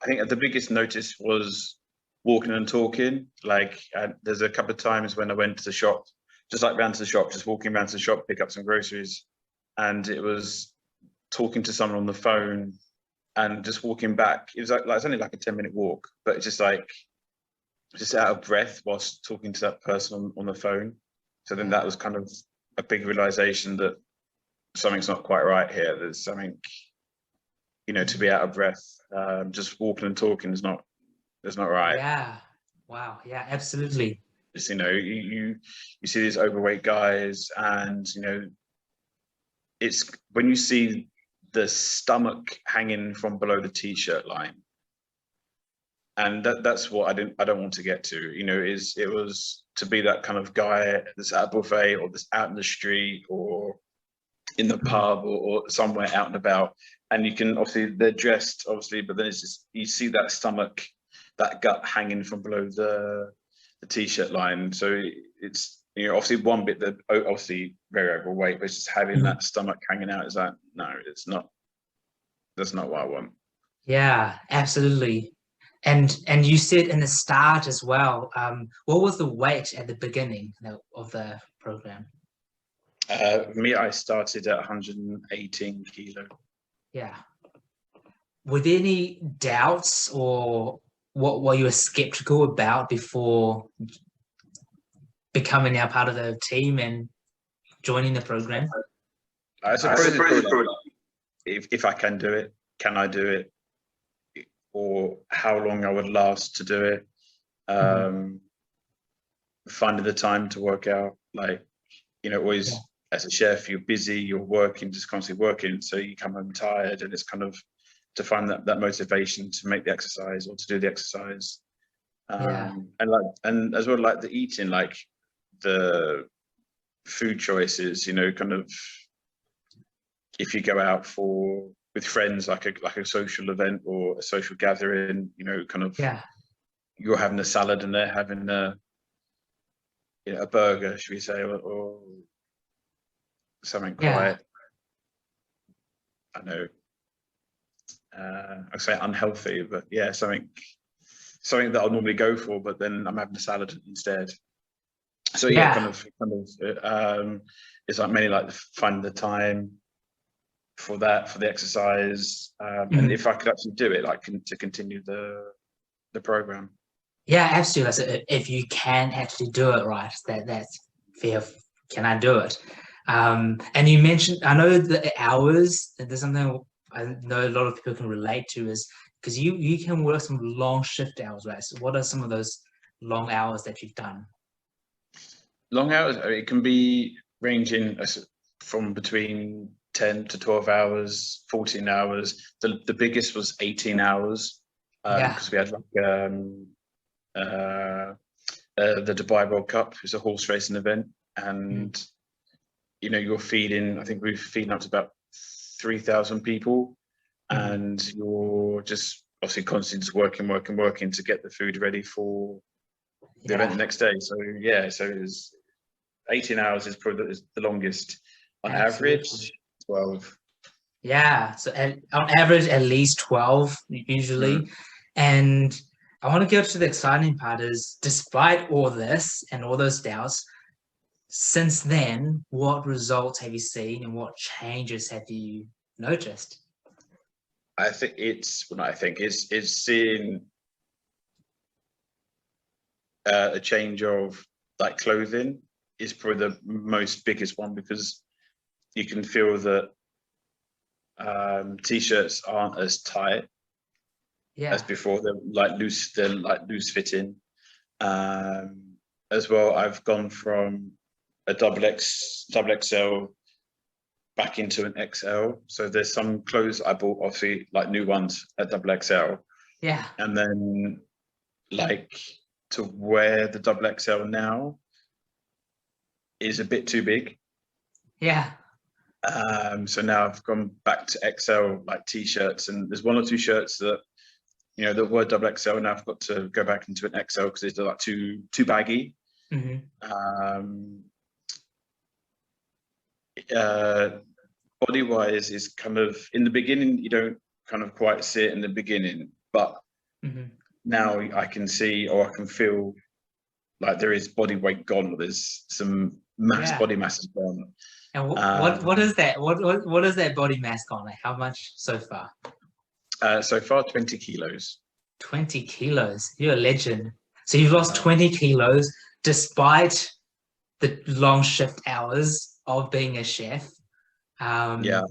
think the biggest notice was walking and talking. Like, there's a couple of times when I went to the shop, just like round to the shop, just walking around to the shop, pick up some groceries, and it was talking to someone on the phone and just walking back. It was like it's only like a 10-minute walk, but it's just like just out of breath whilst talking to that person on the phone. So then that was kind of a big realization that something's not quite right here. There's something, to be out of breath, just walking and talking is not right. Yeah. Wow. Yeah, absolutely. Just, you see these overweight guys, and it's when you see the stomach hanging from below the t-shirt line, and that's what I don't want to get to. It was to be that kind of guy that's at a buffet or that's out in the street or in the pub or somewhere out and about, and you can obviously they're dressed obviously, but then it's just you see that stomach, that gut hanging from below the t-shirt line. So it's obviously one bit that obviously very overweight, but it's just having that stomach hanging out is like, no, it's not. That's not what I want. Yeah, absolutely. And you said in the start as well, what was the weight at the beginning of the program? Me, I started at 118 kilo. Yeah. Were there any doubts, or what you were skeptical about before becoming now part of the team and joining the program? I suppose if I can do it, can I do it, or how long I would last to do it. Finding the time to work out, like, always as a chef, you're busy, you're working, just constantly working, so you come home tired, and it's kind of to find that motivation to make the exercise or to do the exercise. And as well, like the eating, like the food choices, kind of if you go out with friends, like a social event or a social gathering, kind of you're having a salad and they're having a burger, should we say, or something quite, I know, I'd say unhealthy, but yeah, something that I'll normally go for, but then I'm having a salad instead. So it's like mainly like finding the time for the exercise, and if I could actually do it, like to continue the program. Yeah, absolutely. So if you can actually do it, right, that's fair. Can I do it? And you mentioned, I know the hours, there's something I know a lot of people can relate to, is because you can work some long shift hours, right? So what are some of those long hours that you've done? Long hours, it can be ranging from between 10 to 12 hours, 14 hours. The biggest was 18 hours, because we had the Dubai World Cup. It's a horse racing event, and you're feeding, I think we were feeding up to about 3,000 people, and you're just obviously constantly just working to get the food ready for the event the next day. So so it was 18 hours is probably the longest. On average, 12. Yeah, so on average at least 12 usually. And I want to go to the exciting part is, despite all this and all those doubts, since then, what results have you seen and what changes have you noticed? I think it's seeing a change of like clothing is probably the most biggest one, because you can feel that t-shirts aren't as tight as before. They're like loose fitting. As well, I've gone from a double XL back into an XL. So there's some clothes I bought, obviously, like new ones at double XL. Yeah. And then like to wear the double XL now is a bit too big. Yeah. So now I've gone back to XL, like t-shirts, and there's one or two shirts that that were double XL, and now I've got to go back into an XL because they're like too baggy. Body wise is kind of, in the beginning you don't kind of quite see it in the beginning, but Now I can see, or I can feel like there is body weight gone, or there's some body mass is gone. And what is that? What is that body mass gone? Like how much so far? So far, 20 kilos. 20 kilos. You're a legend. So you've lost 20 kilos despite the long shift hours of being a chef. Yeah.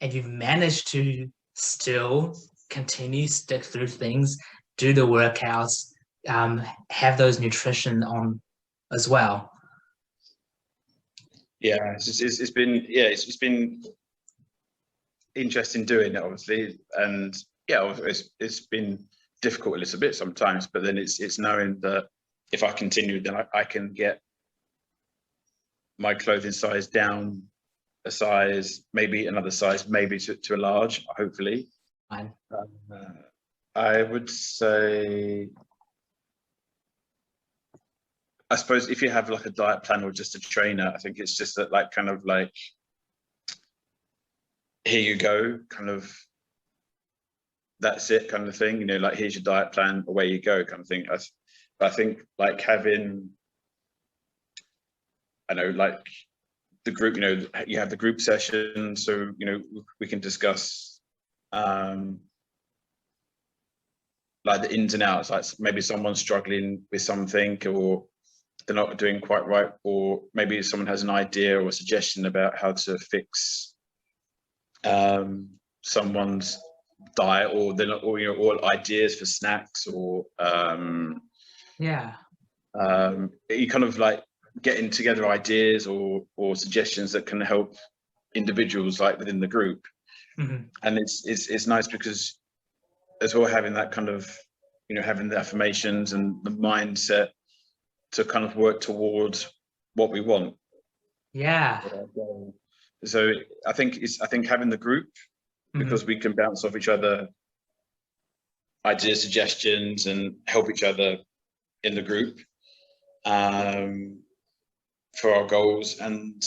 And you've managed to still continue, stick through things, do the workouts, have those nutrition on as well. Yeah, it's been interesting doing it, obviously, and yeah, it's been difficult a little bit sometimes, but then it's knowing that if I continue, then I can get my clothing size down a size, maybe another size, maybe to a large, hopefully. Fine. I would say, I suppose if you have like a diet plan or just a trainer, I think it's just that like kind of like, here you go, kind of, that's it kind of thing, you know, like here's your diet plan, away you go kind of thing. I think like having, I know, like the group, you know, you have the group session, so, you know, we can discuss like the ins and outs, like maybe someone's struggling with something, or they're not doing quite right, or maybe someone has an idea or a suggestion about how to fix someone's diet, or they're not, or, you know, or ideas for snacks, or you kind of like getting together ideas or suggestions that can help individuals like within the group. And it's nice because as well, having that kind of, you know, having the affirmations and the mindset to kind of work towards what we want. So I think having the group, because we can bounce off each other ideas, suggestions, and help each other in the group for our goals, and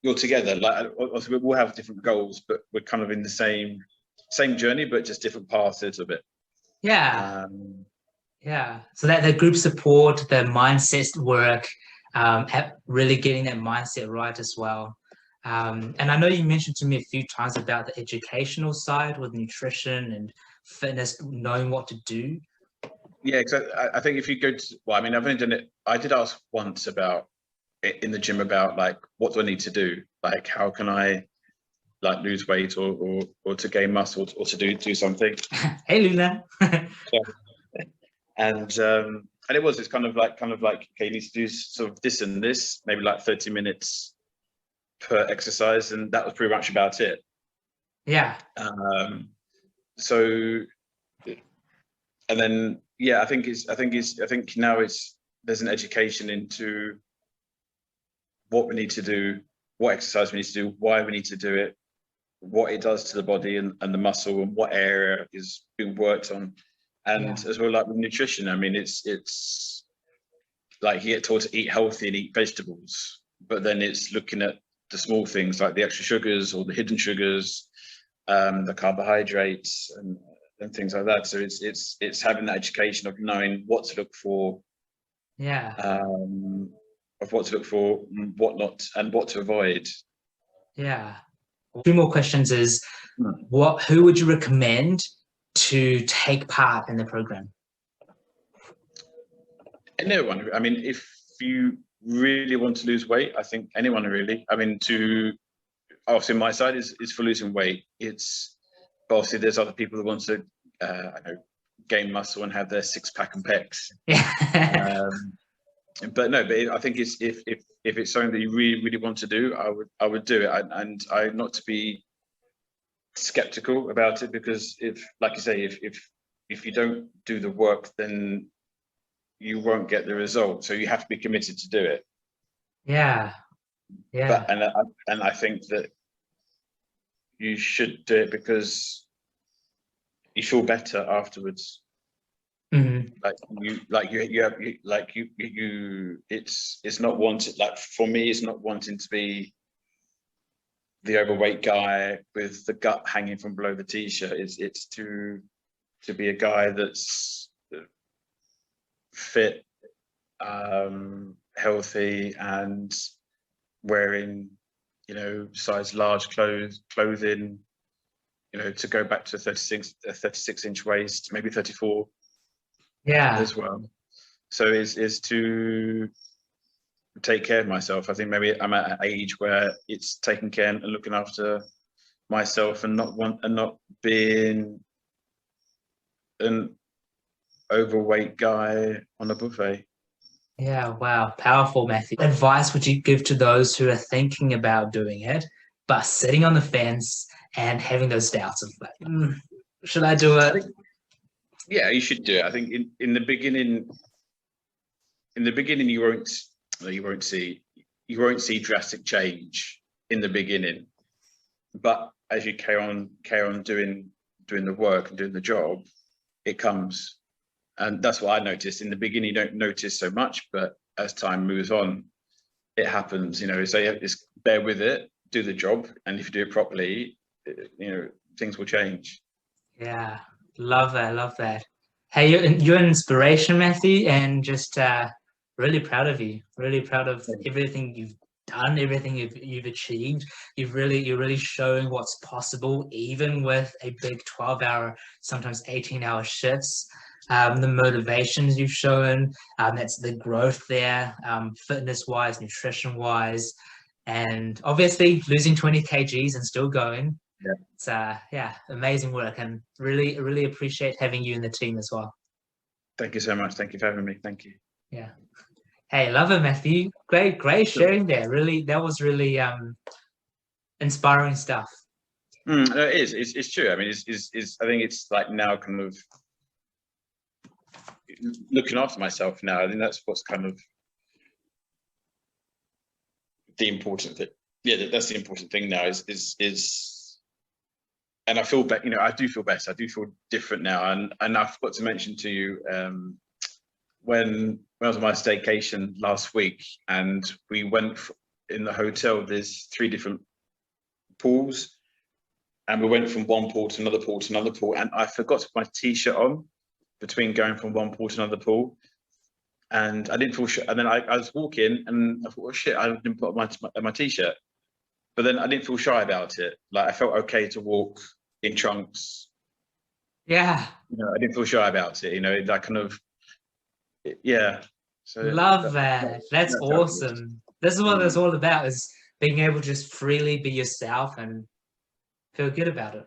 you're together. Like we'll have different goals, but we're kind of in the same journey, but just different paths a little bit. So that the group support, the mindset work, really getting that mindset right as well. And I know you mentioned to me a few times about the educational side with nutrition and fitness, knowing what to do. Yeah, because I think if you go to, well, I mean, I've only done it, I did ask once about in the gym about like, what do I need to do? Like, how can I like lose weight or to gain muscle or to do something? Hey, Luna. And it's kind of like, okay, you need to do sort of this and this, maybe like 30 minutes per exercise, and that was pretty much about it. So, and then I think now there's an education into what we need to do, what exercise we need to do, why we need to do it, what it does to the body and the muscle, and what area is being worked on. And as well, like with nutrition, I mean, it's like you get told to eat healthy and eat vegetables, but then it's looking at the small things like the extra sugars or the hidden sugars, the carbohydrates and things like that. So it's having that education of knowing what to look for, of what to look for, what not, and what to avoid. Two more questions is, who would you recommend to take part in the program? Anyone. I mean, if you really want to lose weight, I think anyone really. I mean, obviously my side is for losing weight. But obviously there's other people that want to gain muscle and have their six-pack and pecs. But I think if it's something that you really, really want to do, I would do it. And I not to be skeptical about it, because if, like you say, if you don't do the work, then you won't get the result. So you have to be committed to do it. But, and I think that you should do it because you feel better afterwards. It's not wanted. Like for me, it's not wanting to be the overweight guy with the gut hanging from below the t-shirt. It's to be a guy that's fit, healthy, and wearing, size large clothing, to go back to a 36-inch waist, maybe 34 as well. So is to take care of myself. I think maybe I'm at an age where it's taking care and looking after myself, and not being an overweight guy on a buffet. Yeah, wow, powerful, Matthew. What advice would you give to those who are thinking about doing it, but sitting on the fence and having those doubts of like, should I do it? Yeah, you should do it. I think in the beginning, you won't see drastic change in the beginning, but as you carry on doing the work and doing the job, it comes. And that's what I noticed. In the beginning, you don't notice so much, but as time moves on, it happens. So just bear with it, do the job, and if you do it properly, things will change. Yeah, love that. Hey, you're an inspiration, Matthew, and just really proud of you. Really proud of everything you've done, everything you've achieved. You're really showing what's possible, even with a big 12-hour, sometimes 18-hour shifts. The motivations you've shown, that's the growth there, fitness-wise, nutrition-wise, and obviously losing 20 kgs and still going. Yeah. It's amazing work, and really appreciate having you in the team as well. Thank you so much. Thank you for having me. Thank you. Yeah. Hey, love it, Matthew. Great sharing there. Really, that was really inspiring stuff. It is. It's true. I mean, I think it's like now kind of looking after myself now. I think that's what's kind of the important thing. Yeah, that's the important thing now. Is and I feel better. I do feel better. I do feel different now. And I forgot to mention to you when I was on my staycation last week, and we went in the hotel. There's 3 different pools, and we went from one pool to another pool to another pool, and I forgot to put my t-shirt on between going from one pool to another pool, and I didn't feel sure. And then I was walking, and I thought, oh shit, I didn't put on my t-shirt. But then I didn't feel shy about it. Like, I felt okay to walk in trunks. Yeah. I didn't feel shy about it. That kind of, yeah. So love that. That's awesome. This is what it's all about: is being able to just freely be yourself and feel good about it.